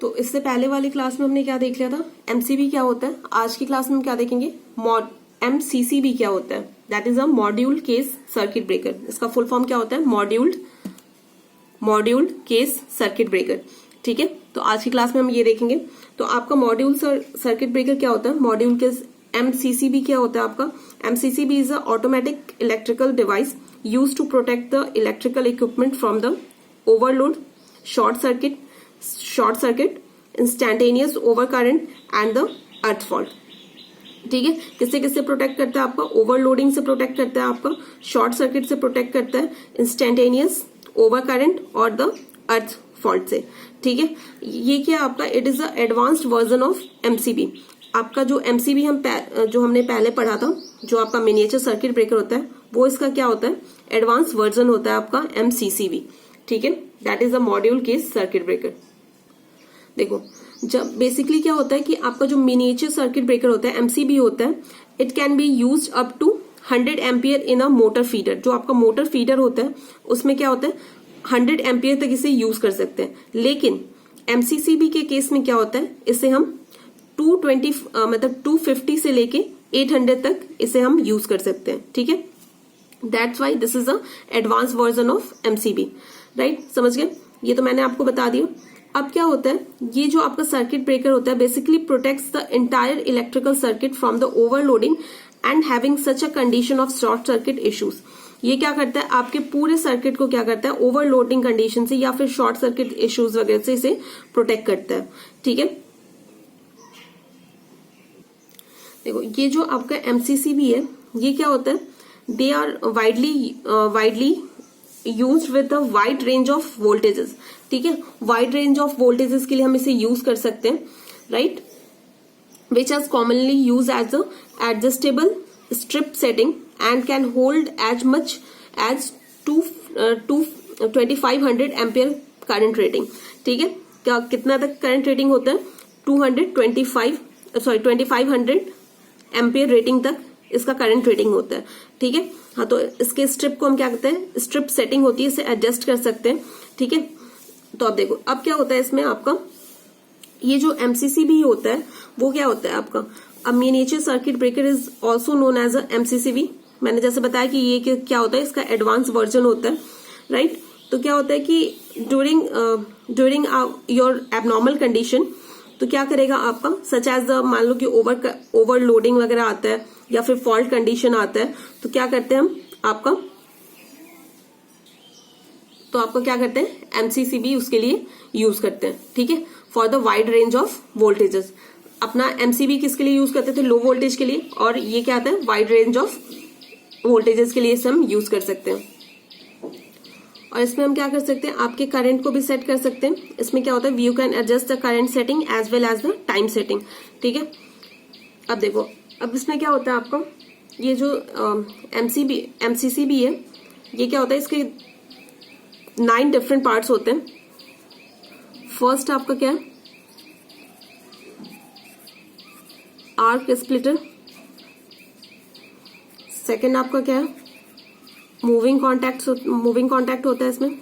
तो इससे पहले वाली क्लास में हमने क्या देख लिया था, एमसीबी क्या होता है। आज की क्लास में हम क्या देखेंगे, एमसीसीबी क्या होता है, that is a module case circuit breaker. इसका फुल फॉर्म क्या होता है, मॉड्यूल्ड केस सर्किट ब्रेकर। ठीक है, तो आज की क्लास में हम ये देखेंगे। तो आपका मॉड्यूल सर्किट ब्रेकर क्या होता है, मॉड्यूल केस एमसीसीबी क्या होता है आपका, MCCB is a automatic electrical device used to protect the electrical equipment from the overload, short circuit, instantaneous over current and the earth fault. ठीक है, किससे किससे प्रोटेक्ट करता है आपका, ओवरलोडिंग से प्रोटेक्ट करता है आपका, शॉर्ट सर्किट से प्रोटेक्ट करता है, इंस्टैंटेनियस ओवर करंट और द अर्थ फॉल्ट से। ठीक है, ये क्या आपका, it is the advanced version of MCB. आपका जो एमसीबी जो हमने पहले पढ़ा था, जो आपका मिनिएचर सर्किट ब्रेकर होता है, वो इसका क्या होता है, एडवांस वर्जन होता है आपका एमसीसीबी। ठीक है, that is the module case circuit breaker. देखो, जब बेसिकली क्या होता है कि आपका जो मिनिएचर सर्किट ब्रेकर होता है, एमसीबी होता है, it can be used up to 100 ampere in a motor feeder. जो आपका मोटर फीडर होता है उसमें क्या होता है, 100 एम्पियर तक इसे यूज कर सकते हैं। लेकिन एमसीसीबी के केस में क्या होता है, इसे हम 250 से लेके 800 तक इसे हम यूज कर सकते हैं। ठीक है, that's why this is a advance version of MCB. Right, समझ गए, ये तो मैंने आपको बता दिया। अब क्या होता है, ये जो आपका सर्किट ब्रेकर होता है basically protects the entire electrical circuit from the overloading and having such a condition of short circuit issues. ये क्या करता है, आपके पूरे सर्किट को क्या करता है, ओवरलोडिंग कंडीशन से या फिर शॉर्ट सर्किट इश्यूज वगैरह से इसे प्रोटेक्ट करता है। ठीक है, देखो ये जो आपका एमसीसीबी है, ये क्या होता है, they are widely use with a wide range of voltages. ठीक है, वाइड रेंज ऑफ वोल्टेजेस के लिए हम इसे यूज कर सकते हैं। Right, which are commonly use as a adjustable strip setting and can hold as much as 2500 ampere current rating. ठीक है, क्या कितना तक करंट रेटिंग होता है, 2500 एम्पियर रेटिंग तक इसका करंट रेटिंग होता है। ठीक है, हाँ, तो इसके स्ट्रिप को हम क्या कहते हैं, स्ट्रिप सेटिंग होती है, इसे एडजस्ट कर सकते हैं। ठीक है, तो अब देखो, अब क्या होता है इसमें आपका, ये जो एमसीसीबी होता है वो क्या होता है आपका, अब miniature circuit breaker is also known as a MCCB. मैंने जैसे बताया कि ये क्या होता है, इसका एडवांस वर्जन होता है। राइट, तो क्या होता है कि ड्यूरिंग योर एबनॉर्मल कंडीशन, तो क्या करेगा आपका, सच एज मान लो कि ओवरलोडिंग वगैरह आता है या फिर फॉल्ट कंडीशन आता है, तो क्या करते हैं हम आपका क्या करते हैं, एमसीसीबी उसके लिए यूज करते हैं। ठीक है, for the wide range of voltages. अपना एमसीबी किसके लिए यूज करते थे, लो वोल्टेज के लिए, और ये क्या आता है, वाइड रेंज ऑफ वोल्टेजेस के लिए इसे हम यूज कर सकते हैं। और इसमें हम क्या कर सकते हैं, आपके करंट को भी सेट कर सकते हैं। इसमें क्या होता है, you can adjust the current setting as well as the time setting. ठीक है, अब देखो, अब इसमें क्या होता है आपका, ये जो एमसीसीबी है, ये क्या होता है, इसके 9 डिफरेंट पार्ट्स होते हैं। फर्स्ट आपका क्या है, आर्क स्प्लिटर। सेकंड आपका क्या है, मूविंग कॉन्टैक्ट होता है इसमें।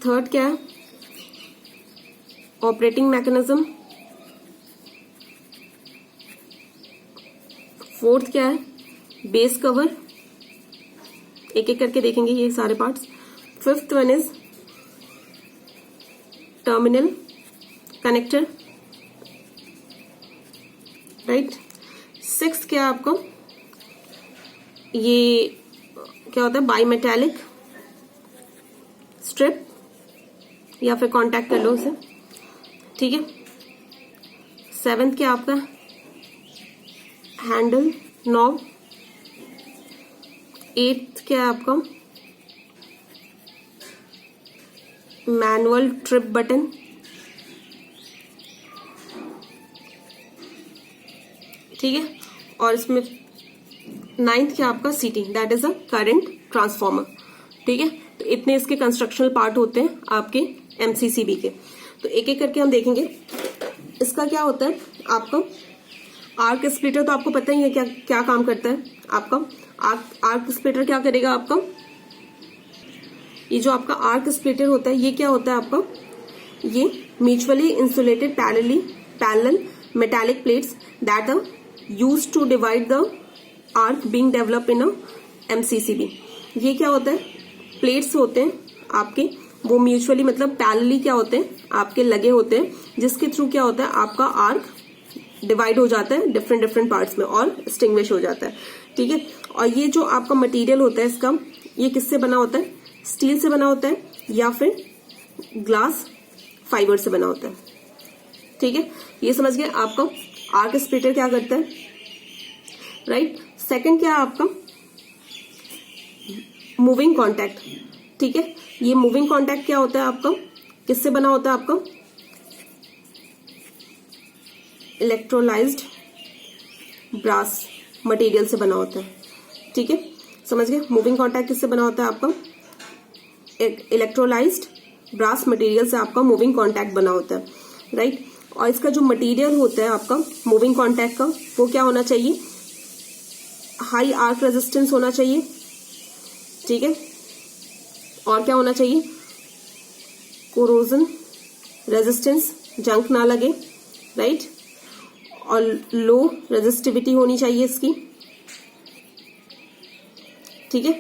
थर्ड क्या है, ऑपरेटिंग मैकेनिज्म। फोर्थ क्या है, बेस कवर। एक एक करके देखेंगे ये सारे parts. Fifth one is terminal connector. Right, sixth क्या है आपका, ये क्या होता है, बाईमेटालिक स्ट्रिप या फिर कांटेक्ट कर लो उसे। ठीक है, सेवेंथ क्या आपका, हैंडल नॉब। एट्थ क्या है आपका, मैनुअल ट्रिप बटन। ठीक है, और इसमें नाइन्थ क्या आपका, सीटी, that is a current transformer. ठीक है, तो इतने इसके कंस्ट्रक्शनल पार्ट होते हैं आपके एमसीसीबी के। तो एक एक करके हम देखेंगे। इसका क्या होता है आपका, आर्क स्प्लिटर तो आपको पता ही है क्या क्या काम करता है आपका। आर्क स्प्लिटर क्या करेगा आपका, ये जो आपका आर्क स्प्लिटर होता है, ये क्या होता है आपका, ये mutually insulated parallel metallic plates that are used to divide the arc being develop in a MCCB. ये क्या होता है, प्लेट्स होते हैं आपके, वो म्यूचुअली मतलब पैरेलली क्या होते हैं आपके लगे होते हैं, जिसके थ्रू क्या होता है आपका आर्क डिवाइड हो जाता है डिफरेंट पार्ट्स में और एक्सटिंग्विश हो जाता है। ठीक है, और ये जो आपका मटेरियल होता है इसका, ये किससे बना होता है, स्टील से बना होता है या फिर ग्लास फाइबर से बना होता है। ठीक है, ये समझ गए। आपका आर्क स्प्लिटर क्या करता है, राइट। सेकंड क्या है आपका मूविंग कॉन्टैक्ट। ठीक है, ये मूविंग कॉन्टैक्ट क्या होता है आपका, किससे बना होता है आपका, इलेक्ट्रोलाइज्ड ब्रास मटेरियल से बना होता है। ठीक है, समझ गए। मूविंग कॉन्टैक्ट किससे बना होता है आपका, इलेक्ट्रोलाइज्ड ब्रास मटेरियल से आपका मूविंग कॉन्टैक्ट बना होता है, राइट। और इसका जो मटेरियल होता है आपका मूविंग कॉन्टैक्ट का, वो क्या होना चाहिए, हाई आर्क रेजिस्टेंस होना चाहिए। ठीक है, और क्या होना चाहिए, कोरोजन रेजिस्टेंस, जंक ना लगे, राइट। और लो रेजिस्टिविटी होनी चाहिए इसकी। ठीक है,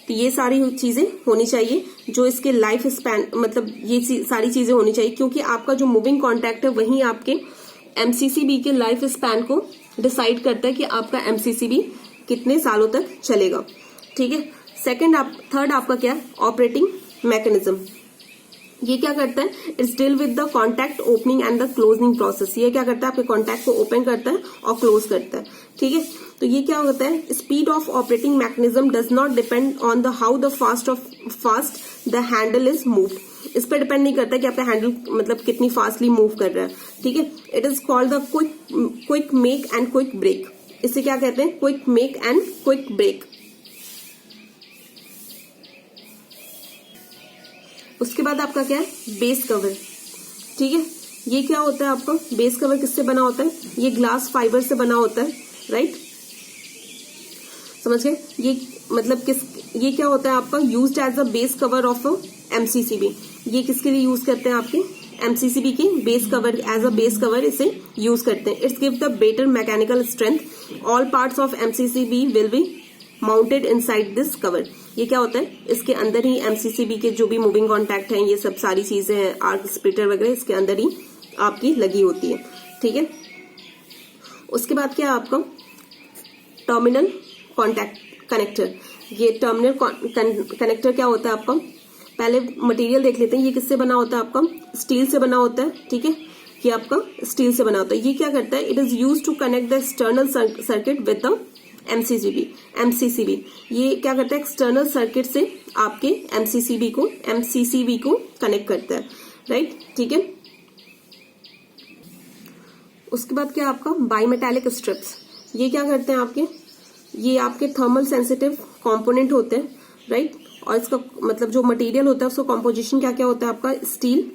तो ये सारी चीजें होनी चाहिए जो इसके लाइफ स्पैन, मतलब ये सारी चीजें होनी चाहिए, क्योंकि आपका जो मूविंग कॉन्टैक्ट है वही आपके एमसीसीबी के लाइफ स्पैन को डिसाइड करता है कि आपका एमसीसीबी कितने सालों तक चलेगा। ठीक है, थर्ड आपका क्या है, ऑपरेटिंग मैकेनिज्म। ये क्या करता है, it's deal with the contact opening and the closing process. ये क्या करता है, आपके कॉन्टैक्ट को ओपन करता है और क्लोज करता है। ठीक है, तो ये क्या होता है, speed of operating mechanism does not depend on the how the fast the handle is moved. इस पर डिपेंड नहीं करता कि आपका हैंडल मतलब कितनी फास्टली मूव कर रहा है। ठीक है, it is called the quick make and quick break. इसे क्या कहते हैं, quick make and quick break. उसके बाद आपका क्या है, बेस कवर। ठीक है, ये क्या होता है आपका बेस कवर, किससे बना होता है, ये ग्लास फाइबर से बना होता है, राइट। समझ गए। ये मतलब ये क्या होता है आपका, used as a base cover of MCCB. ये किसके लिए यूज करते हैं, आपके एमसीसीबी के base cover, as a base cover इसे यूज करते हैं। Its give the better mechanical strength. All parts of MCCB will be mounted inside this cover. ये क्या होता है, इसके अंदर ही एमसीसीबी के जो भी मूविंग कॉन्टैक्ट हैं, ये सब सारी चीजें हैं, आर्क स्प्लिटर वगैरह इसके अंदर ही आपकी लगी होती है। ठीक है, उसके बाद क्या है आपका टर्मिनल कॉन्टैक्ट कनेक्टर। ये टर्मिनल कनेक्टर क्या होता है आपका, पहले मटेरियल देख लेते हैं। ये किससे बना होता है आपका, स्टील से बना होता है। ठीक है, ये आपका स्टील से बना होता है। ये क्या करता है, it is use to connect the external circuit with the MCCB. ये क्या करता है, एक्सटर्नल सर्किट से आपके एमसीसीबी को कनेक्ट करता है, राइट। ठीक है, उसके बाद क्या आपका बाइमेटालिक स्ट्रिप्स। ये क्या करते हैं आपके, ये आपके थर्मल सेंसिटिव कंपोनेंट होते हैं, राइट। और इसका मतलब जो मटेरियल होता है उसका कॉम्पोजिशन क्या क्या होता है आपका, स्टील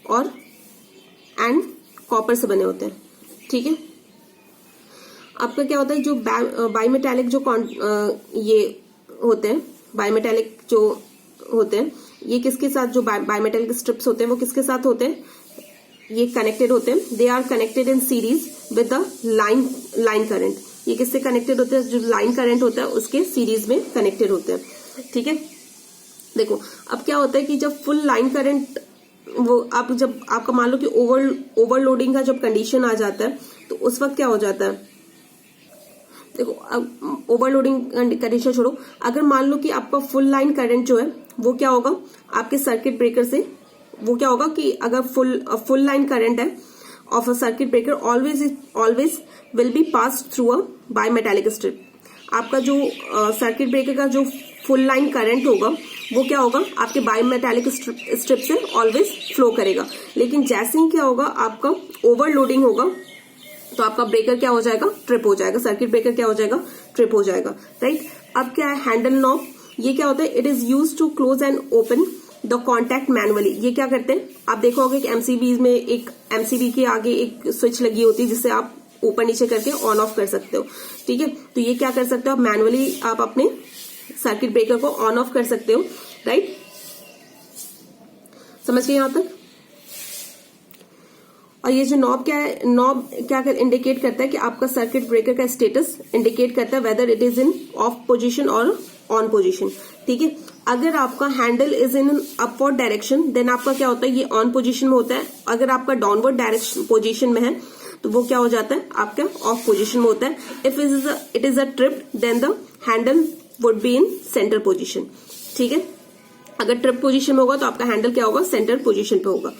और एंड कॉपर से बने होते हैं। ठीक है, आपका क्या होता है, जो बाइमेटालिक जो ये होते हैं, बाइमेटालिक जो होते हैं, ये किसके साथ, जो बाइमेटालिक स्ट्रिप्स होते हैं वो किसके साथ होते हैं, ये कनेक्टेड होते हैं। They are connected in series with the line current. ये किससे कनेक्टेड होते हैं, जो लाइन करंट होता है उसके सीरीज में कनेक्टेड होते हैं। ठीक है, देखो अब क्या होता है कि जब फुल लाइन करंट, वो आप जब आपका मान लो कि ओवरलोडिंग का जब कंडीशन आ जाता है, तो उस वक्त क्या हो जाता है, देखो अब ओवरलोडिंग कंडीशन छोड़ो, अगर मान लो कि आपका फुल लाइन करंट जो है वो क्या होगा आपके सर्किट ब्रेकर से, वो क्या होगा कि अगर फुल लाइन करंट है of a circuit breaker always will be passed through a bimetallic strip. आपका जो सर्किट ब्रेकर का जो फुल लाइन करंट होगा वो क्या होगा, आपके बाइमेटालिक स्ट्रिप से ऑलवेज फ्लो करेगा। लेकिन जैसे ही क्या होगा, आपका ओवरलोडिंग होगा तो आपका ब्रेकर क्या हो जाएगा, ट्रिप हो जाएगा, सर्किट ब्रेकर क्या हो जाएगा, ट्रिप हो जाएगा, राइट। अब क्या है हैंडल नॉब। ये क्या होता है, it is use to close and open the contact manually. ये क्या करते हैं, आप देखोगे कि एमसीबी में एक एमसीबी के आगे एक स्विच लगी होती है जिससे आप ऊपर नीचे करके ऑन ऑफ कर सकते हो। ठीक है, तो ये क्या कर सकते हो आप, मैनुअली आप अपने सर्किट ब्रेकर को ऑन ऑफ कर सकते हो, राइट। समझ गए यहां तक। और ये जो नॉब क्या है, नॉब क्या इंडिकेट करता है कि आपका सर्किट ब्रेकर का स्टेटस इंडिकेट करता है whether it is in off position और ऑन पोजीशन। ठीक है, अगर आपका handle is in upward direction then आपका क्या होता है, ये ऑन पोजीशन में होता है। अगर आपका डाउनवर्ड डायरेक्शन पोजीशन में है तो वो क्या हो जाता है, आपका ऑफ पोजीशन में होता है। If it is a trip then the handle would be in centre position. ठीक है, अगर ट्रिप पोजीशन में होगा तो आपका हैंडल क्या होगा, सेंटर पोजीशन पे होगा।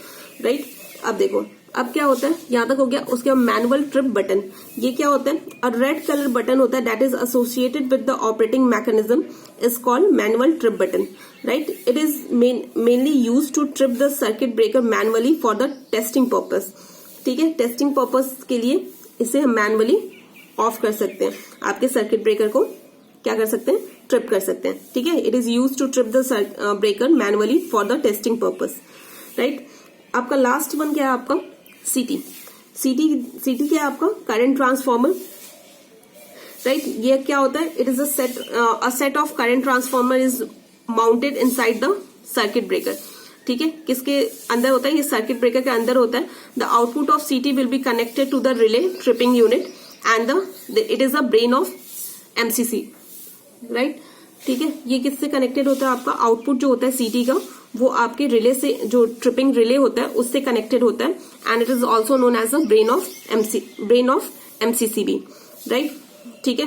राइट, अब देखो अब क्या होता है, यहां तक हो गया। उसके बाद मैनुअल ट्रिप बटन, ये क्या होता है, अ रेड कलर बटन होता है that is associated with the operating mechanism is called manual trip button. Right, it is mainly used to trip the circuit breaker manually for the testing purpose. ठीक है, testing purpose के लिए इसे हम manually of कर सकते हैं, आपके सर्किट ब्रेकर को क्या कर सकते हैं, ट्रिप कर सकते हैं। ठीक है, it is used to trip the breaker manually for the testing purpose. Right, आपका लास्ट वन क्या है, आपका सीटी। सीटी क्या है आपका, करंट ट्रांसफॉर्मर। राइट, ये क्या होता है, it is a set of current transformer is mounted inside the circuit breaker. ठीक है, किसके अंदर होता है, ये सर्किट ब्रेकर के अंदर होता है। The output of CT will be connected to the relay tripping unit and it is a brain of MCC. Right, ठीक है, ये किससे कनेक्टेड होता है, आपका आउटपुट जो होता है सीटी का वो आपके रिले से, जो ट्रिपिंग रिले होता है उससे कनेक्टेड होता है and it is also known as a brain of MCCB. Right, ठीक है,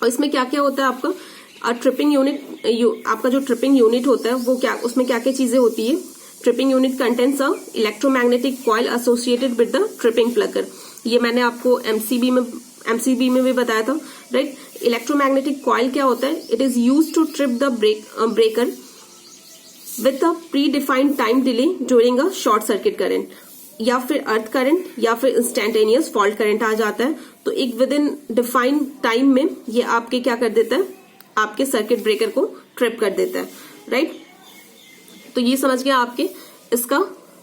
और इसमें क्या क्या होता है आपका ट्रिपिंग यूनिट, आपका जो ट्रिपिंग यूनिट होता है वो क्या, उसमें क्या क्या चीजें होती है। Tripping unit contents a electromagnetic coil associated with the tripping plugger. ये मैंने आपको एमसीबी में भी बताया था। राइट, इलेक्ट्रोमैग्नेटिक कॉइल क्या होता है, it is used to trip the breaker with a pre defined time delay during a short circuit current, या फिर अर्थ करंट या फिर इंस्टेंटेनियस फॉल्ट करंट आ जाता है। तो एक विद इन डिफाइंड टाइम में ये आपके क्या कर देता है, आपके सर्किट ब्रेकर को ट्रिप कर देता है। राइट, तो ये समझ गया आपके, इसका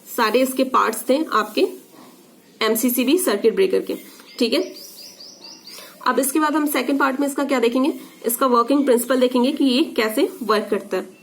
सारे इसके पार्ट्स थे आपके एमसीसीबी सर्किट ब्रेकर के। ठीक है, अब इसके बाद हम सेकंड पार्ट में इसका क्या देखेंगे, इसका वर्किंग प्रिंसिपल देखेंगे कि ये कैसे वर्क करता है।